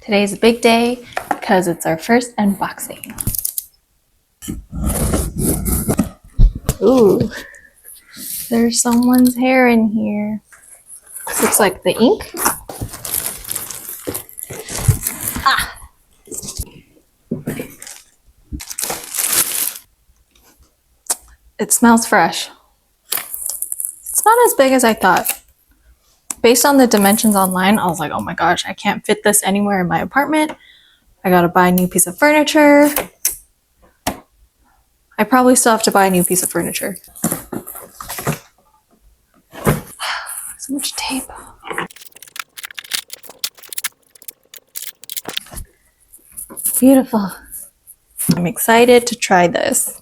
Today's a big day because it's our first unboxing. Ooh, there's someone's hair in here. This looks like the ink. Ah! It smells fresh. It's not as big as I thought. Based on the dimensions online, I was like, oh my gosh, I can't fit this anywhere in my apartment. I gotta buy a new piece of furniture. I probably still have to buy a new piece of furniture. So much tape. Beautiful. I'm excited to try this.